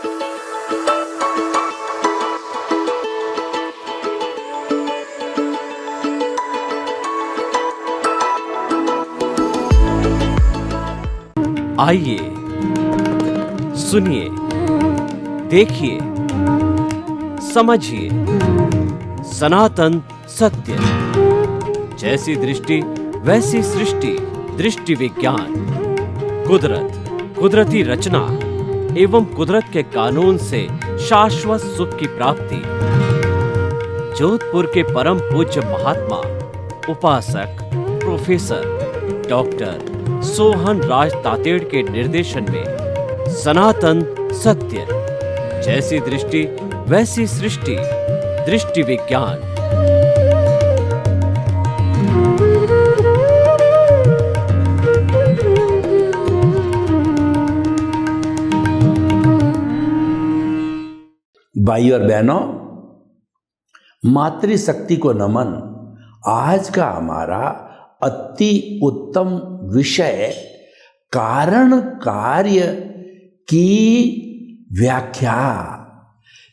आइए, सुनिए, देखिए, समझिए सनातन सत्य। जैसी दृष्टि वैसी सृष्टि, दृष्टि विज्ञान। कुदरत, कुदरती रचना एवं कुदरत के कानून से शाश्वत सुख की प्राप्ति। जोधपुर के परम पूज्य महात्मा उपासक प्रोफेसर डॉक्टर सोहन राज तातेड़ के निर्देशन में सनातन सत्य। जैसी दृष्टि वैसी सृष्टि, दृष्टि विज्ञान। भाई और बहनों, मातृशक्ति को नमन। आज का हमारा अति उत्तम विषय कारण कार्य की व्याख्या।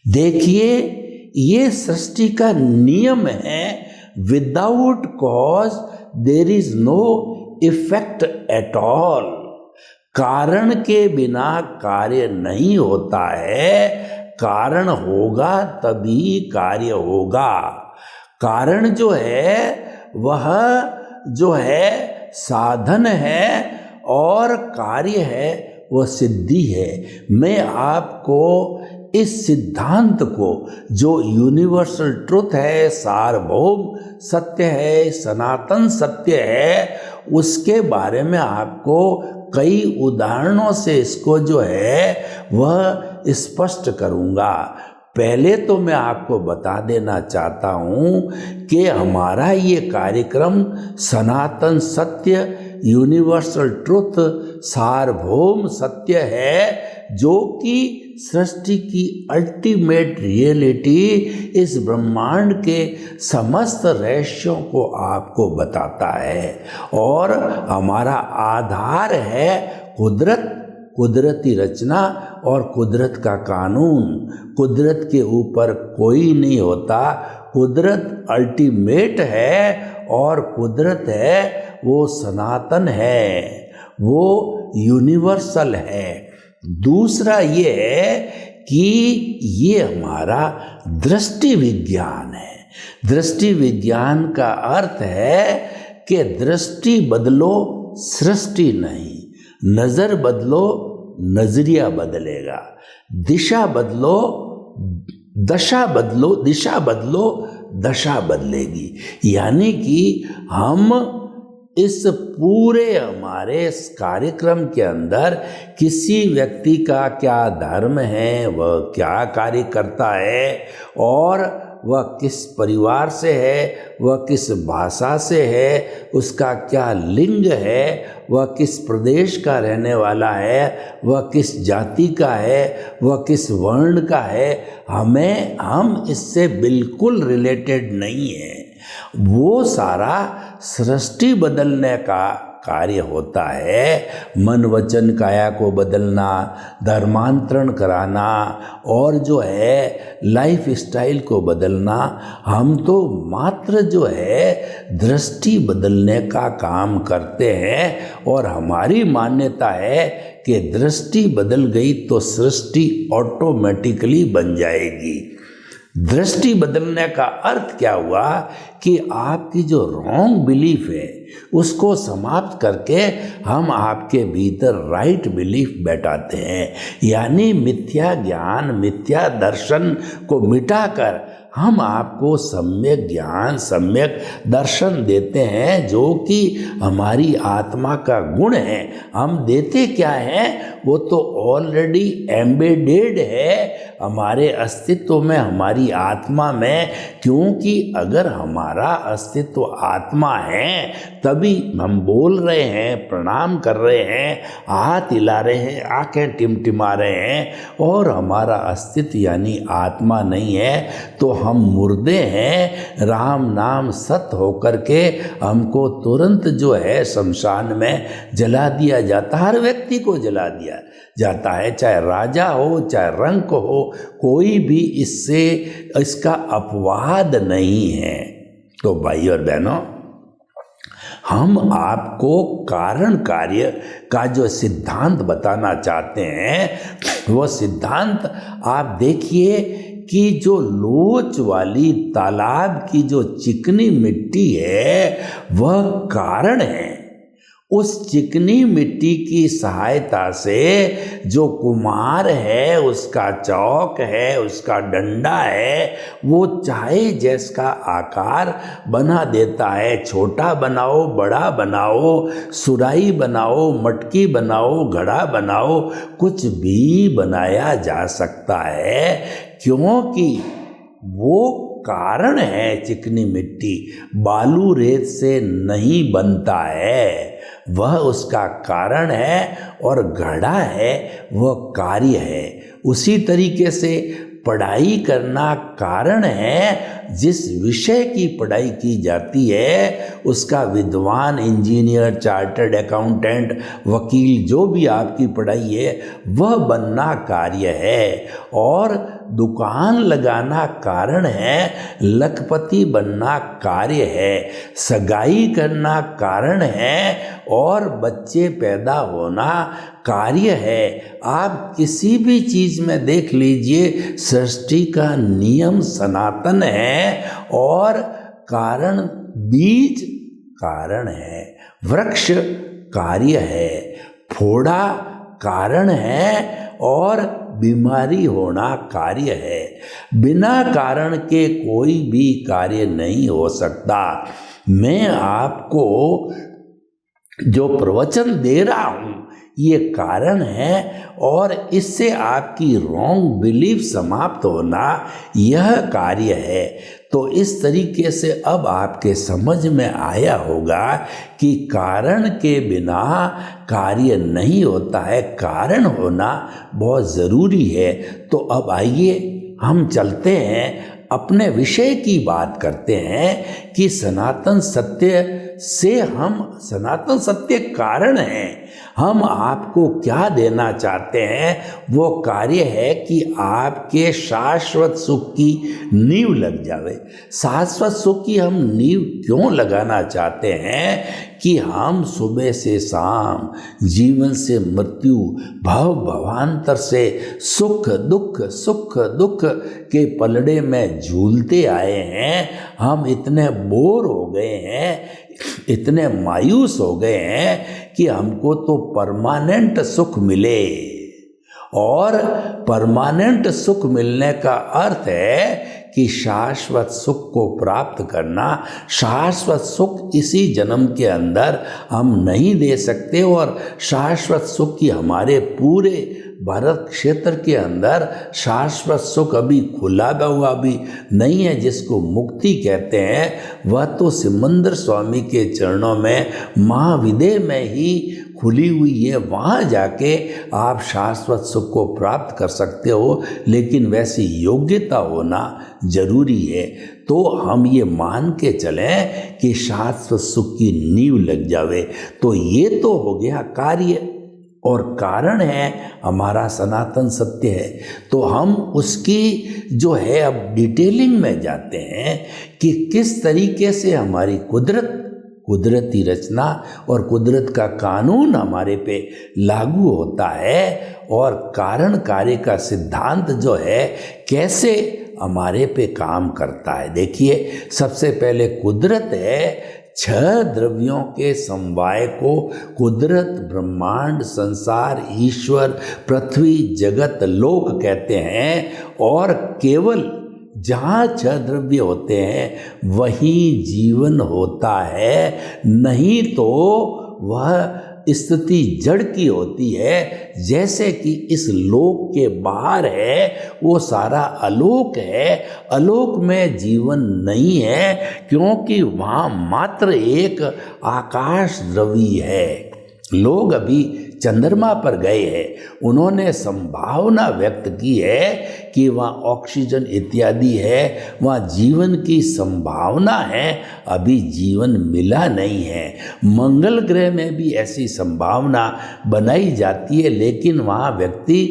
देखिए, ये सृष्टि का नियम है, without cause there is no effect at all. कारण के बिना कार्य नहीं होता है, कारण होगा तभी कार्य होगा। कारण जो है वह जो है साधन है और कार्य है वह सिद्धि है। मैं आपको इस सिद्धांत को, जो यूनिवर्सल ट्रुथ है, सार्वभौम सत्य है, सनातन सत्य है, उसके बारे में आपको कई उदाहरणों से इसको जो है वह स्पष्ट करूंगा। पहले तो मैं आपको बता देना चाहता हूं कि हमारा ये कार्यक्रम सनातन सत्य, यूनिवर्सल ट्रुथ, सार्वभौम सत्य है, जो कि सृष्टि की अल्टीमेट रियलिटी, इस ब्रह्मांड के समस्त रहस्यों को आपको बताता है। और हमारा आधार है कुदरत, कुदरती रचना और कुदरत का कानून। कुदरत के ऊपर कोई नहीं होता, कुदरत अल्टीमेट है और कुदरत है वो सनातन है, वो यूनिवर्सल है। दूसरा ये है कि ये हमारा दृष्टि विज्ञान है। दृष्टि विज्ञान का अर्थ है कि दृष्टि बदलो सृष्टि नहीं, नजर बदलो नजरिया बदलेगा, दिशा बदलो दशा बदलो, दिशा बदलो दशा बदलेगी। यानी कि हम इस पूरे हमारे इस कार्यक्रम के अंदर किसी व्यक्ति का क्या धर्म है, वह क्या कार्य करता है, और वह किस परिवार से है, वह किस भाषा से है, उसका क्या लिंग है, वह किस प्रदेश का रहने वाला है, वह किस जाति का है, वह किस वर्ण का है, हम इससे बिल्कुल रिलेटेड नहीं है। वो सारा सृष्टि बदलने का कार्य होता है। मन वचन काया को बदलना, धर्मांतरण कराना और जो है लाइफ स्टाइल को बदलना। हम तो मात्र जो है दृष्टि बदलने का काम करते हैं। और हमारी मान्यता है कि दृष्टि बदल गई तो सृष्टि ऑटोमेटिकली बन जाएगी। दृष्टि बदलने का अर्थ क्या हुआ कि आपकी जो रॉन्ग बिलीफ है उसको समाप्त करके हम आपके भीतर राइट बिलीफ बैठाते हैं। यानी मिथ्या ज्ञान, मिथ्या दर्शन को मिटाकर हम आपको सम्यक ज्ञान, सम्यक दर्शन देते हैं, जो कि हमारी आत्मा का गुण है। हम देते क्या हैं, वो तो ऑलरेडी एम्बेडेड है हमारे अस्तित्व में, हमारी आत्मा में। क्योंकि अगर हमारा अस्तित्व आत्मा है तभी हम बोल रहे हैं, प्रणाम कर रहे हैं, हाथ हिला रहे हैं, आंखें टिमटिमा रहे हैं, और हमारा अस्तित्व यानी आत्मा नहीं है, तो हम मुर्दे हैं, राम नाम सत होकर के हमको तुरंत जो है शमशान में जला दिया जाता, हर व्यक्ति को जला दिया जाता है, चाहे राजा हो चाहे रंक हो, कोई भी इससे इसका अपवाद नहीं है। तो भाई और बहनों, हम आपको कारण कार्य का जो सिद्धांत बताना चाहते हैं, वो सिद्धांत आप देखिए कि जो लोच वाली तालाब की जो चिकनी मिट्टी है वह कारण है। उस चिकनी मिट्टी की सहायता से जो कुम्हार है, उसका चौक है, उसका डंडा है, वो चाहे जैसा आकार बना देता है, छोटा बनाओ, बड़ा बनाओ, सुराही बनाओ, मटकी बनाओ, घड़ा बनाओ, कुछ भी बनाया जा सकता है, क्योंकि वो कारण है। चिकनी मिट्टी बालू रेत से नहीं बनता है, वह उसका कारण है, और घड़ा है वह कार्य है। उसी तरीके से पढ़ाई करना कारण है। जिस विषय की पढ़ाई की जाती है उसका विद्वान, इंजीनियर, चार्टर्ड अकाउंटेंट, वकील, जो भी आपकी पढ़ाई है वह बनना कार्य है। और दुकान लगाना कारण है, लखपति बनना कार्य है, सगाई करना कारण है, और बच्चे पैदा होना कार्य है। आप किसी भी चीज में देख लीजिए, सृष्टि का नियम सनातन है, और कारण बीज कारण है, वृक्ष कार्य है, फोड़ा कारण है, और बीमारी होना कार्य है। बिना कारण के कोई भी कार्य नहीं हो सकता। मैं आपको जो प्रवचन दे रहा हूं ये कारण है, और इससे आपकी रॉन्ग बिलीफ समाप्त होना यह कार्य है। तो इस तरीके से अब आपके समझ में आया होगा कि कारण के बिना कार्य नहीं होता है, कारण होना बहुत ज़रूरी है। तो अब आइए हम चलते हैं, अपने विषय की बात करते हैं कि सनातन सत्य से हम, सनातन सत्य कारण है, हम आपको क्या देना चाहते हैं, वो कार्य है कि आपके शाश्वत सुख की नींव लग जावे। शाश्वत सुख की हम नींव क्यों लगाना चाहते हैं कि हम सुबह से शाम, जीवन से मृत्यु, भव भवांतर से सुख दुख के पलड़े में झूलते आए हैं। हम इतने बोर हो गए हैं, इतने मायूस हो गए हैं कि हमको तो परमानेंट सुख मिले, और परमानेंट सुख मिलने का अर्थ है कि शाश्वत सुख को प्राप्त करना। शाश्वत सुख इसी जन्म के अंदर हम नहीं दे सकते, और शाश्वत सुख की हमारे पूरे भारत क्षेत्र के अंदर शाश्वत सुख अभी खुला हुआ भी नहीं है। जिसको मुक्ति कहते हैं वह तो सिमंदर स्वामी के चरणों में, महाविदय में ही खुली हुई है। वहाँ जाके आप शाश्वत सुख को प्राप्त कर सकते हो, लेकिन वैसी योग्यता होना जरूरी है। तो हम ये मान के चलें कि शाश्वत सुख की नींव लग जावे। तो ये तो हो गया कार्य, और कारण है हमारा सनातन सत्य है। तो हम उसकी जो है अब डिटेलिंग में जाते हैं कि किस तरीके से हमारी कुदरती रचना और कुदरत का कानून हमारे पे लागू होता है, और कारण कार्य का सिद्धांत जो है कैसे हमारे पे काम करता है। देखिए, सबसे पहले कुदरत है। 6 द्रव्यों के समवाय को कुदरत, ब्रह्मांड, संसार, ईश्वर, पृथ्वी, जगत, लोक कहते हैं। और केवल जहाँ 6 द्रव्य होते हैं वहीं जीवन होता है, नहीं तो वह स्थिति जड़ की होती है। जैसे कि इस लोक के बाहर है वो सारा अलोक है, अलोक में जीवन नहीं है, क्योंकि वहाँ मात्र एक आकाश द्रव्य है। लोग अभी चंद्रमा पर गए हैं, उन्होंने संभावना व्यक्त की है कि वहाँ ऑक्सीजन इत्यादि है, वहाँ जीवन की संभावना है, अभी जीवन मिला नहीं है। मंगल ग्रह में भी ऐसी संभावना बनाई जाती है, लेकिन वहाँ व्यक्ति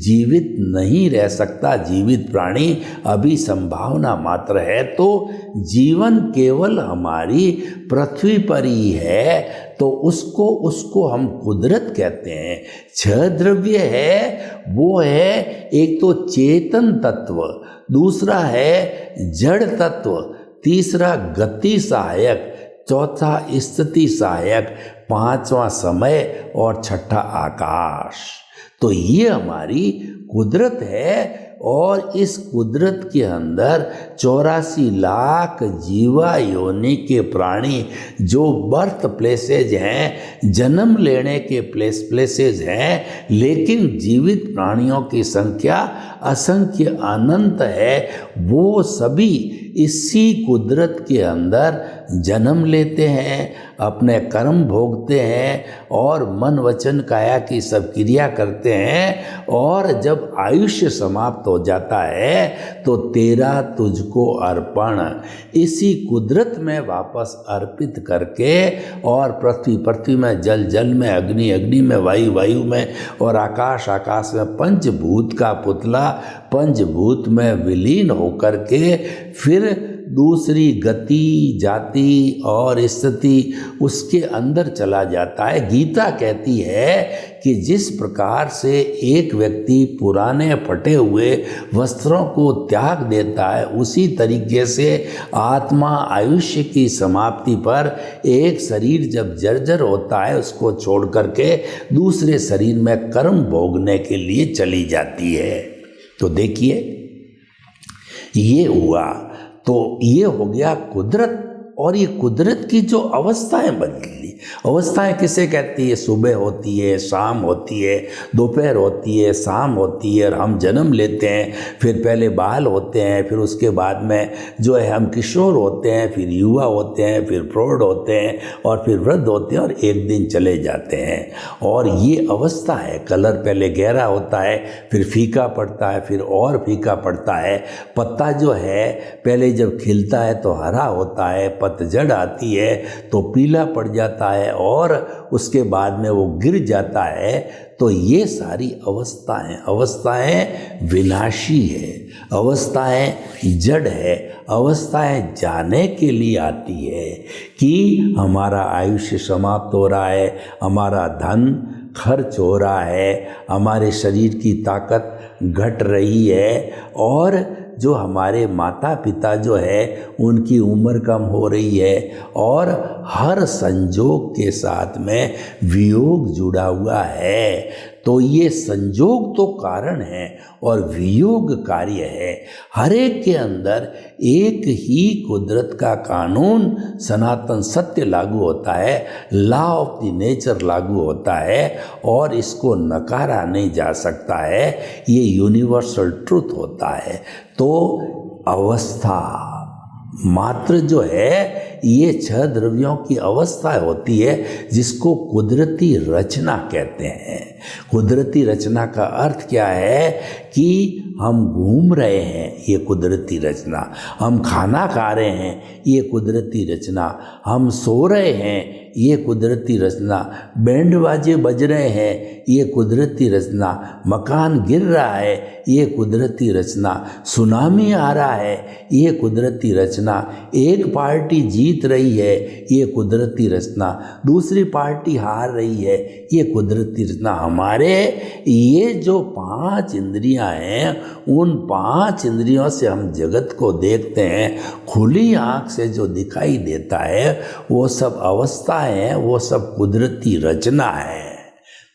जीवित नहीं रह सकता, जीवित प्राणी अभी संभावना मात्र है। तो जीवन केवल हमारी पृथ्वी पर ही है, तो उसको हम कुदरत कहते हैं। छह द्रव्य है, वो है एक तो चेतन तत्व, दूसरा है जड़ तत्व, तीसरा गति सहायक, चौथा स्थिति सहायक, पांचवा समय और छठा आकाश। तो ये हमारी कुदरत है, और इस कुदरत के अंदर 84 लाख जीवा योनि के प्राणी जो बर्थ प्लेसेज हैं, जन्म लेने के प्लेसेज हैं, लेकिन जीवित प्राणियों की संख्या असंख्य अनंत है। वो सभी इसी कुदरत के अंदर जन्म लेते हैं, अपने कर्म भोगते हैं और मन वचन काया की सब क्रिया करते हैं, और जब आयुष्य समाप्त हो जाता है तो तेरा तुझको अर्पण इसी कुदरत में वापस अर्पित करके, और पृथ्वी में, जल में, अग्नि में, वायु में और आकाश में पंचभूत का पुतला पंचभूत में विलीन होकर के फिर दूसरी गति, जाति और स्थिति उसके अंदर चला जाता है। गीता कहती है कि जिस प्रकार से एक व्यक्ति पुराने फटे हुए वस्त्रों को त्याग देता है, उसी तरीके से आत्मा आयुष्य की समाप्ति पर एक शरीर जब जर्जर होता है, उसको छोड़ करके दूसरे शरीर में कर्म भोगने के लिए चली जाती है। तो देखिए ये हुआ, तो ये हो गया कुदरत। और ये कुदरत की जो अवस्थाएं बदली, अवस्थाएं किसे कहती है? सुबह होती है, शाम होती है, दोपहर होती है, शाम होती है, और हम जन्म लेते हैं, फिर पहले बाल होते हैं, फिर उसके बाद में जो है हम किशोर होते हैं, फिर युवा होते हैं, फिर प्रौढ़ होते हैं, और फिर वृद्ध होते हैं, और एक दिन चले जाते हैं। और ये अवस्था है। कलर पहले गहरा होता है, फिर फीका पड़ता है, फिर और फीका पड़ता है। पत्ता जो है पहले जब खिलता है तो हरा होता है, पतझड़ आती है तो पीला पड़ जाता है, और उसके बाद में वो गिर जाता है। तो ये सारी अवस्थाएं विनाशी है, अवस्थाएं जड़ है, अवस्थाएं जाने के लिए आती है कि हमारा आयुष्य समाप्त हो रहा है, हमारा धन खर्च हो रहा है, हमारे शरीर की ताकत घट रही है, और जो हमारे माता पिता जो है उनकी उम्र कम हो रही है, और हर संजोग के साथ में वियोग जुड़ा हुआ है। तो ये संजोग तो कारण है और वियोग कार्य है। हर एक के अंदर एक ही कुदरत का कानून, सनातन सत्य लागू होता है, लॉ ऑफ द नेचर लागू होता है, और इसको नकारा नहीं जा सकता है। ये यूनिवर्सल ट्रुथ होता है। तो अवस्था मात्र जो है, ये छह द्रव्यों की अवस्था होती है, जिसको कुदरती रचना कहते हैं। कुदरती रचना का अर्थ क्या है कि हम घूम रहे हैं, ये कुदरती रचना। हम खाना खा रहे हैं, ये कुदरती रचना। हम सो रहे हैं, ये कुदरती रचना। बैंड बाजे बज रहे हैं, ये कुदरती रचना। मकान गिर रहा है, ये कुदरती रचना। सुनामी आ रहा है, ये कुदरती रचना। एक पार्टी जीत रही है, ये कुदरती रचना। दूसरी पार्टी हार रही है, ये कुदरती रचना। हमारे ये जो 5 इंद्रियां हैं, उन 5 इंद्रियों से हम जगत को देखते हैं। खुली आँख से जो दिखाई देता है वो सब अवस्था है, वो सब कुदरती रचना है।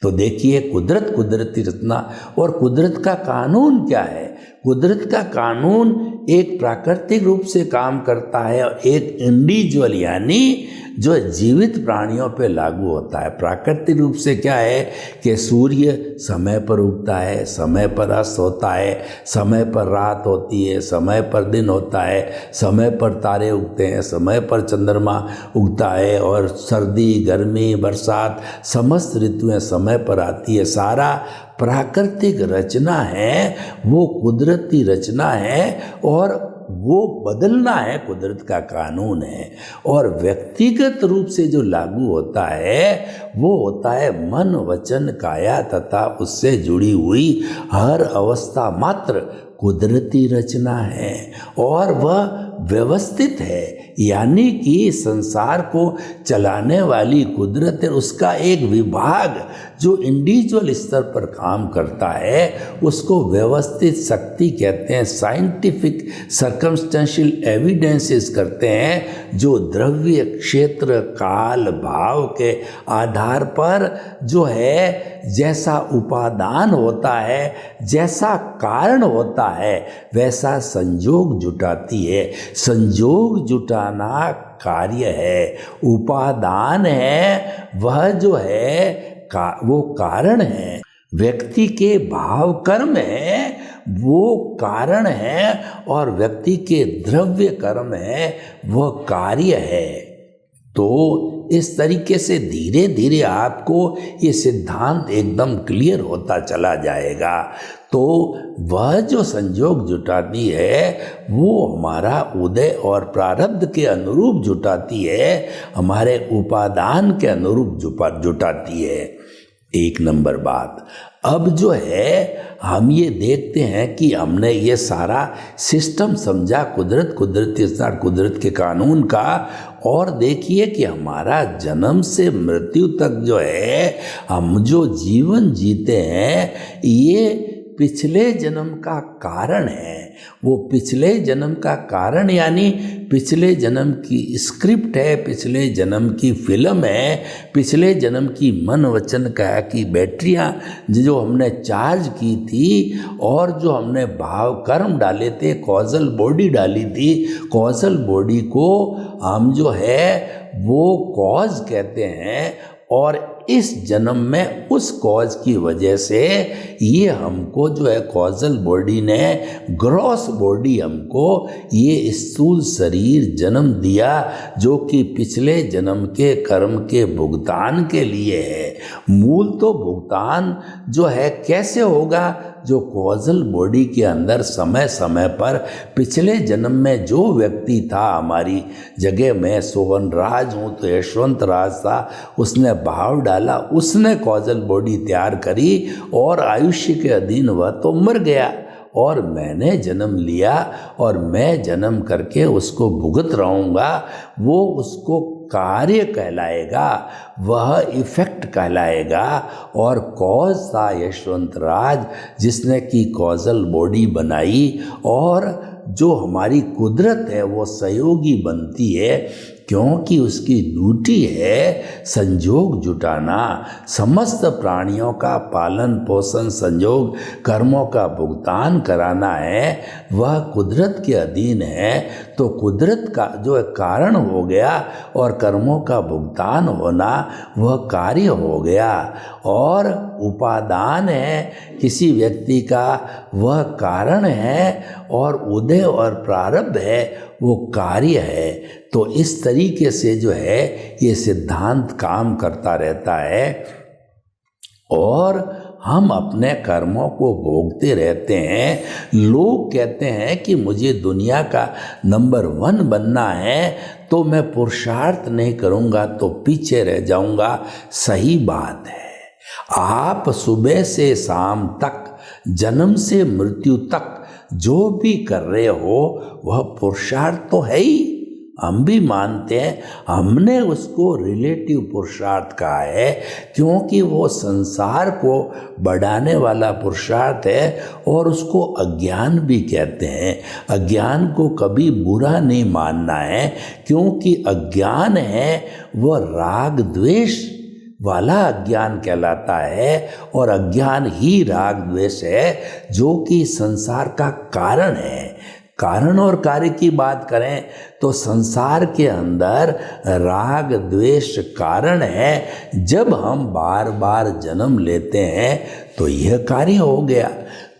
तो देखिए, कुदरत कुदरती रचना। और कुदरत का कानून क्या है? कुदरत का कानून एक प्राकृतिक रूप से काम करता है और एक इंडिविजुअल यानी जो जीवित प्राणियों पे लागू होता है। प्राकृतिक रूप से क्या है कि सूर्य समय पर उगता है, समय पर अस्त होता है, समय पर रात होती है, समय पर दिन होता है, समय पर तारे उगते हैं, समय पर चंद्रमा उगता है, और सर्दी गर्मी बरसात समस्त ऋतुएं समय पर आती है। सारा प्राकृतिक रचना है, वो कुदरती रचना है और वो बदलना है, कुदरत का कानून है। और व्यक्तिगत रूप से जो लागू होता है वो होता है मन वचन काया तथा उससे जुड़ी हुई हर अवस्था मात्र कुदरती रचना है और वह व्यवस्थित है, यानी कि संसार को चलाने वाली कुदरत है, उसका एक विभाग जो इंडिविजुअल स्तर पर काम करता है उसको व्यवस्थित शक्ति कहते हैं। साइंटिफिक सर्कमस्टेंशियल एविडेंसेस करते हैं जो द्रव्य क्षेत्र काल भाव के आधार पर जो है जैसा उपादान होता है, जैसा कारण होता है, वैसा संयोग जुटाती है। संयोग जुटाना कार्य है, उपादान है वह जो है वो कारण है। व्यक्ति के भाव कर्म है वो कारण है और व्यक्ति के द्रव्य कर्म है वह कार्य है। तो इस तरीके से धीरे धीरे आपको ये सिद्धांत एकदम क्लियर होता चला जाएगा। तो वह जो संयोग जुटाती है वो हमारा उदय और प्रारब्ध के अनुरूप जुटाती है, हमारे उपादान के अनुरूप जुटाती है। एक नंबर बात। अब जो है हम ये देखते हैं कि हमने ये सारा सिस्टम समझा कुदरत के कानून का, और देखिए कि हमारा जन्म से मृत्यु तक जो है हम जो जीवन जीते हैं ये पिछले जन्म का कारण है। वो पिछले जन्म का कारण यानी पिछले जन्म की स्क्रिप्ट है, पिछले जन्म की फिल्म है, पिछले जन्म की मन वचन काया की बैटरियाँ जो हमने चार्ज की थी और जो हमने भाव कर्म डाले थे, कॉजल बॉडी डाली थी। कॉजल बॉडी को हम जो है वो कॉज कहते हैं और इस जन्म में उस कॉज की वजह से ये हमको जो है कॉजल बॉडी ने ग्रॉस बॉडी हमको ये स्थूल शरीर जन्म दिया जो कि पिछले जन्म के कर्म के भुगतान के लिए है। मूल तो भुगतान जो है कैसे होगा, जो कॉजल बॉडी के अंदर समय समय पर पिछले जन्म में जो व्यक्ति था, हमारी जगह में सोहन राज हूँ तो यशवंत राज था, उसने भाव डाला, उसने कॉजल बॉडी तैयार करी और आयुष्य के अधीन वह तो मर गया और मैंने जन्म लिया और मैं जन्म करके उसको भुगत रहूँगा। वो उसको कार्य कहलाएगा, वह इफेक्ट कहलाएगा। और कॉज था यशवंत राज जिसने की कॉजल बॉडी बनाई, और जो हमारी कुदरत है वो सहयोगी बनती है क्योंकि उसकी ड्यूटी है संयोग जुटाना, समस्त प्राणियों का पालन पोषण संयोग कर्मों का भुगतान कराना है, वह कुदरत के अधीन है। तो कुदरत का जो कारण हो गया और कर्मों का भुगतान होना वह कार्य हो गया, और उपादान है किसी व्यक्ति का वह कारण है, और उदय और प्रारब्ध है वो कार्य है। तो इस तरीके से जो है ये सिद्धांत काम करता रहता है और हम अपने कर्मों को भोगते रहते हैं। लोग कहते हैं कि मुझे दुनिया का नंबर 1 बनना है तो मैं पुरुषार्थ नहीं करूँगा तो पीछे रह जाऊँगा। सही बात है, आप सुबह से शाम तक, जन्म से मृत्यु तक जो भी कर रहे हो वह पुरुषार्थ तो है ही, हम भी मानते हैं। हमने उसको रिलेटिव पुरुषार्थ कहा है क्योंकि वो संसार को बढ़ाने वाला पुरुषार्थ है, और उसको अज्ञान भी कहते हैं। अज्ञान को कभी बुरा नहीं मानना है क्योंकि अज्ञान है वह राग द्वेष वाला अज्ञान कहलाता है। और अज्ञान ही राग द्वेष है जो कि संसार का कारण है। कारण और कार्य की बात करें तो संसार के अंदर राग द्वेष कारण है। जब हम बार बार जन्म लेते हैं तो यह कार्य हो गया,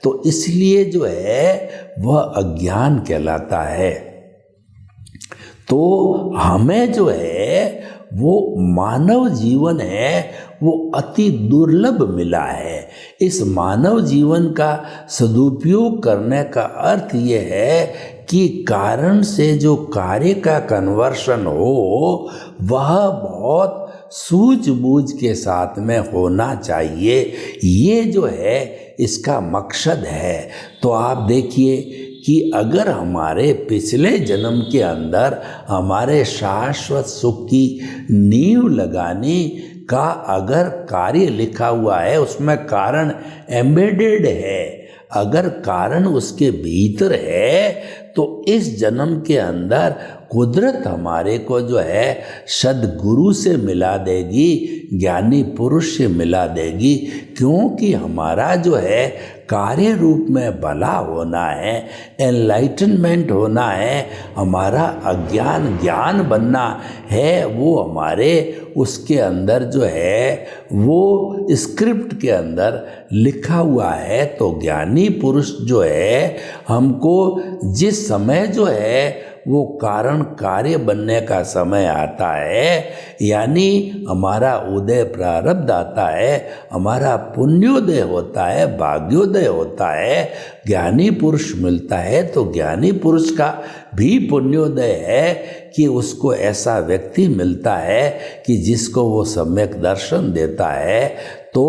तो इसलिए जो है वह अज्ञान कहलाता है। तो हमें जो है वो मानव जीवन है वो अति दुर्लभ मिला है। इस मानव जीवन का सदुपयोग करने का अर्थ ये है कि कारण से जो कार्य का कन्वर्शन हो वह बहुत सूझबूझ के साथ में होना चाहिए। ये जो है इसका मकसद है। तो आप देखिए कि अगर हमारे पिछले जन्म के अंदर हमारे शाश्वत सुख की नींव लगाने का अगर कार्य लिखा हुआ है, उसमें कारण एम्बेडेड है, अगर कारण उसके भीतर है, तो इस जन्म के अंदर कुदरत हमारे को जो है सद्गुरु से मिला देगी, ज्ञानी पुरुष से मिला देगी। क्योंकि हमारा जो है कार्य रूप में भला होना है, एनलाइटनमेंट होना है, हमारा अज्ञान ज्ञान बनना है, वो हमारे उसके अंदर जो है वो स्क्रिप्ट के अंदर लिखा हुआ है। तो ज्ञानी पुरुष जो है हमको जिस समय जो है वो कारण कार्य बनने का समय आता है, यानी हमारा उदय प्रारब्ध आता है, हमारा पुण्योदय होता है, भाग्योदय होता है, ज्ञानी पुरुष मिलता है, तो ज्ञानी पुरुष का भी पुण्योदय है कि उसको ऐसा व्यक्ति मिलता है कि जिसको वो सम्यक दर्शन देता है। तो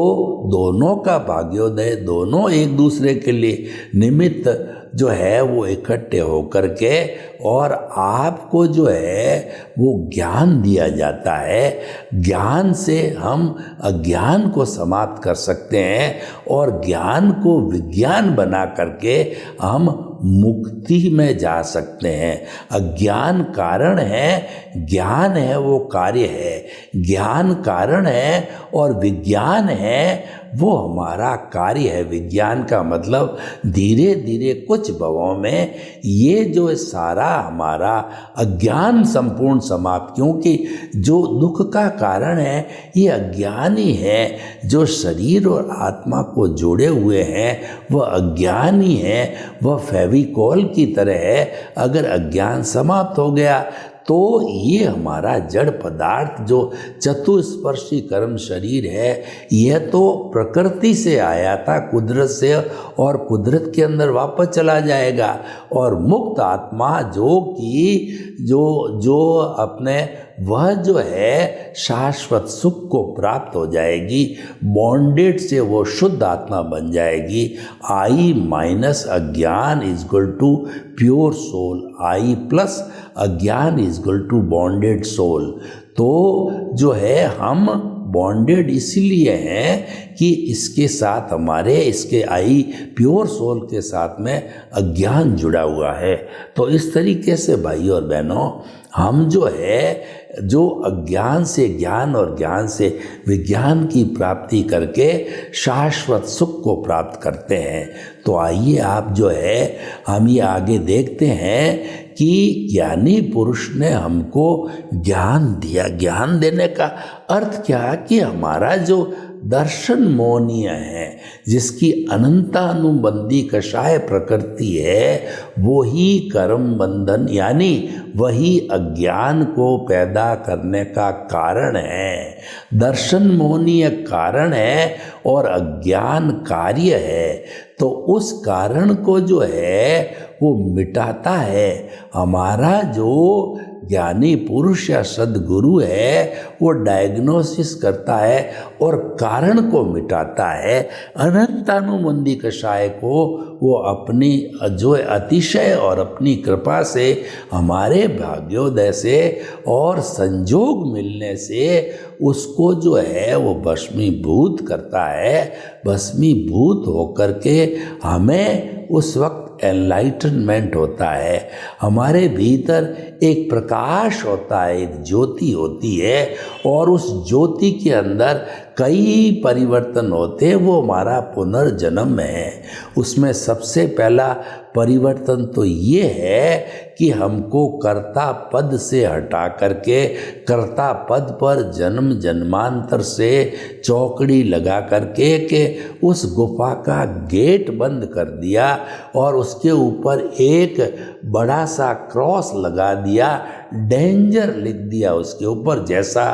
दोनों का भाग्योदय, दोनों एक दूसरे के लिए निमित्त जो है वो इकट्ठे होकर के और आपको जो है वो ज्ञान दिया जाता है। ज्ञान से हम अज्ञान को समाप्त कर सकते हैं और ज्ञान को विज्ञान बना करके हम मुक्ति में जा सकते हैं। अज्ञान कारण है, ज्ञान है वो कार्य है। ज्ञान कारण है और विज्ञान है वो हमारा कार्य है। विज्ञान का मतलब धीरे धीरे कुछ भवों में ये जो सारा हमारा अज्ञान संपूर्ण समाप्त, क्योंकि जो दुख का कारण है ये अज्ञान ही है। जो शरीर और आत्मा को जोड़े हुए हैं वह अज्ञान ही है, वह फेविकोल की तरह है। अगर अज्ञान समाप्त हो गया तो ये हमारा जड़ पदार्थ जो चतुस्पर्शी कर्म शरीर है, यह तो प्रकृति से आया था, कुदरत से, और कुदरत के अंदर वापस चला जाएगा। और मुक्त आत्मा जो कि जो अपने वह जो है शाश्वत सुख को प्राप्त हो जाएगी। बॉन्डेड से वो शुद्ध आत्मा बन जाएगी। आई माइनस अज्ञान is equal to pure soul, I plus अज्ञान is equal to bonded soul. तो जो है हम बॉन्डेड इसलिए हैं कि इसके साथ हमारे इसके आई प्योर सोल के साथ में अज्ञान जुड़ा हुआ है। तो इस तरीके से भाई और बहनों हम जो है जो अज्ञान से ज्ञान और ज्ञान से विज्ञान की प्राप्ति करके शाश्वत सुख को प्राप्त करते हैं। तो आइए आप जो है हम ये आगे देखते हैं कि ज्ञानी पुरुष ने हमको ज्ञान दिया। ज्ञान देने का अर्थ क्या कि हमारा जो दर्शन मोनीय है, जिसकी अनंतानुबंधी कषाय प्रकृति है, वो ही कर्म बंधन यानी वही अज्ञान को पैदा करने का कारण है। दर्शन मोनीय कारण है और अज्ञान कार्य है। तो उस कारण को जो है वो मिटाता है। हमारा जो ज्ञानी पुरुष या सद्गुरु है वो डायग्नोसिस करता है और कारण को मिटाता है। अनंतानुबंधी कषाय को वो अपनी जो अतिशय और अपनी कृपा से, हमारे भाग्योदय से और संजोग मिलने से उसको जो है वो भस्मीभूत करता है। भस्मीभूत होकर के हमें उस वक्त एनलाइटनमेंट होता है, हमारे भीतर एक प्रकाश होता है, एक ज्योति होती है, और उस ज्योति के अंदर कई परिवर्तन होते हैं, वो हमारा पुनर्जन्म है। उसमें सबसे पहला परिवर्तन तो ये है कि हमको कर्ता पद से हटा करके कर्ता पद पर जन्म जन्मांतर से चौकड़ी लगा करके के उस गुफा का गेट बंद कर दिया और उसके ऊपर एक बड़ा सा क्रॉस लगा दिया, डेंजर लिख दिया उसके ऊपर, जैसा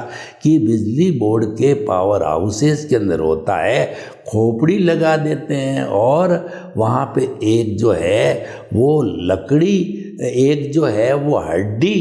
कि बिजली बोर्ड के पावर हाउसेस के अंदर होता है, खोपड़ी लगा देते हैं और वहाँ पे एक जो है वो लकड़ी, एक जो है वो हड्डी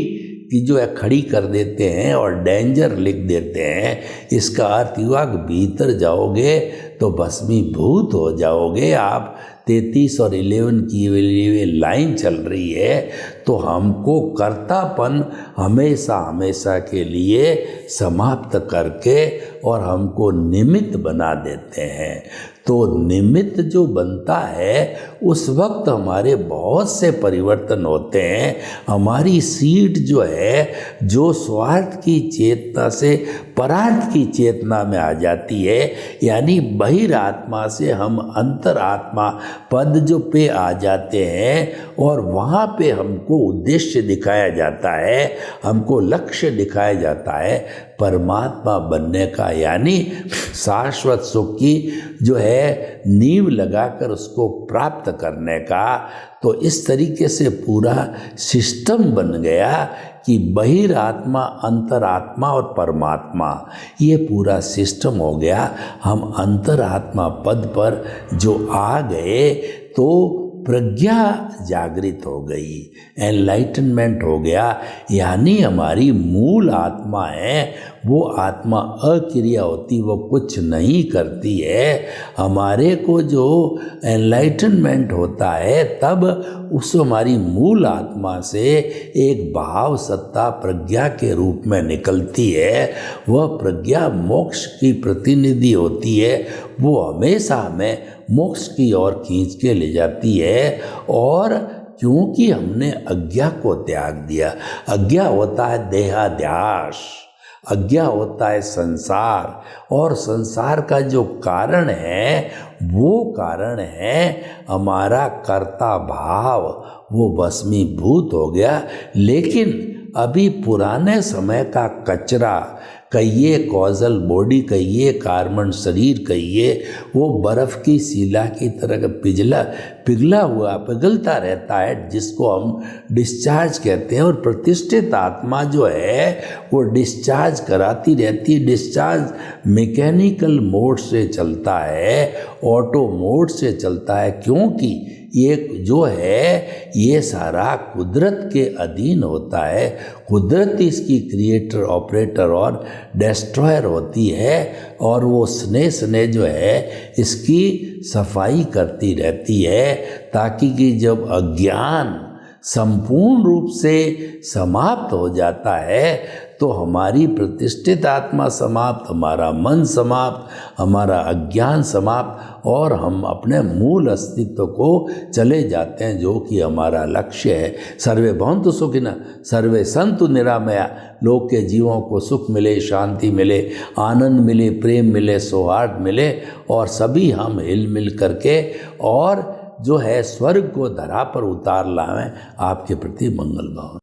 की जो है खड़ी कर देते हैं और डेंजर लिख देते हैं। इसका अर्थ हुआ कि भीतर जाओगे तो भस्मीभूत हो जाओगे आप। 33 और 11 की लाइन चल रही है, तो हमको कर्तापन हमेशा हमेशा के लिए समाप्त करके और हमको निमित्त बना देते हैं। तो निमित्त जो बनता है उस वक्त हमारे बहुत से परिवर्तन होते हैं। हमारी सीट जो है, जो स्वार्थ की चेतना से परार्थ की चेतना में आ जाती है, यानी बहिरात्मा से हम अंतरात्मा पद जो पे आ जाते हैं और वहाँ पे हमको उद्देश्य दिखाया जाता है, हमको लक्ष्य दिखाया जाता है परमात्मा बनने का, यानी शाश्वत सुख की जो है नींव लगाकर उसको प्राप्त करने का। तो इस तरीके से पूरा सिस्टम बन गया कि बहिरात्मा, अंतरात्मा और परमात्मा, ये पूरा सिस्टम हो गया। हम अंतरात्मा पद पर जो आ गए तो प्रज्ञा जागृत हो गई, एनलाइटनमेंट हो गया, यानी हमारी मूल आत्मा है वो आत्मा अक्रिया होती, वो कुछ नहीं करती है। हमारे को जो एनलाइटनमेंट होता है तब उस हमारी मूल आत्मा से एक भाव सत्ता प्रज्ञा के रूप में निकलती है। वह प्रज्ञा मोक्ष की प्रतिनिधि होती है, वो हमेशा हमें मोक्ष की ओर खींच के ले जाती है। और क्योंकि हमने अज्ञा को त्याग दिया, अज्ञा होता है देहाध्यास, अज्ञा होता है संसार, और संसार का जो कारण है वो कारण है हमारा कर्ता भाव, वो भस्मीभूत हो गया। लेकिन अभी पुराने समय का कचरा कहिए, कॉजल बॉडी कहिए, कार्बन शरीर कहिए, वो बर्फ़ की शिला की तरह का पिघलता रहता है, जिसको हम डिस्चार्ज कहते हैं। और प्रतिष्ठित आत्मा जो है वो डिस्चार्ज कराती रहती है। डिस्चार्ज मैकेनिकल मोड से चलता है, ऑटो मोड से चलता है, क्योंकि ये जो है ये सारा कुदरत के अधीन होता है। कुदरत इसकी क्रिएटर, ऑपरेटर और डिस्ट्रॉयर होती है, और वो स्ने जो है इसकी सफाई करती रहती है, ताकि कि जब अज्ञान संपूर्ण रूप से समाप्त हो जाता है तो हमारी प्रतिष्ठित आत्मा समाप्त, हमारा मन समाप्त, हमारा अज्ञान समाप्त, और हम अपने मूल अस्तित्व को चले जाते हैं, जो कि हमारा लक्ष्य है। सर्वे भवन्तु सुखिनः, सर्वे सन्तु निरामया। लोक के जीवों को सुख मिले, शांति मिले, आनंद मिले, प्रेम मिले, सौहार्द मिले, और सभी हम हिल मिल करके और जो है स्वर्ग को धरा पर उतार लाएं। आपके प्रति मंगल भाव।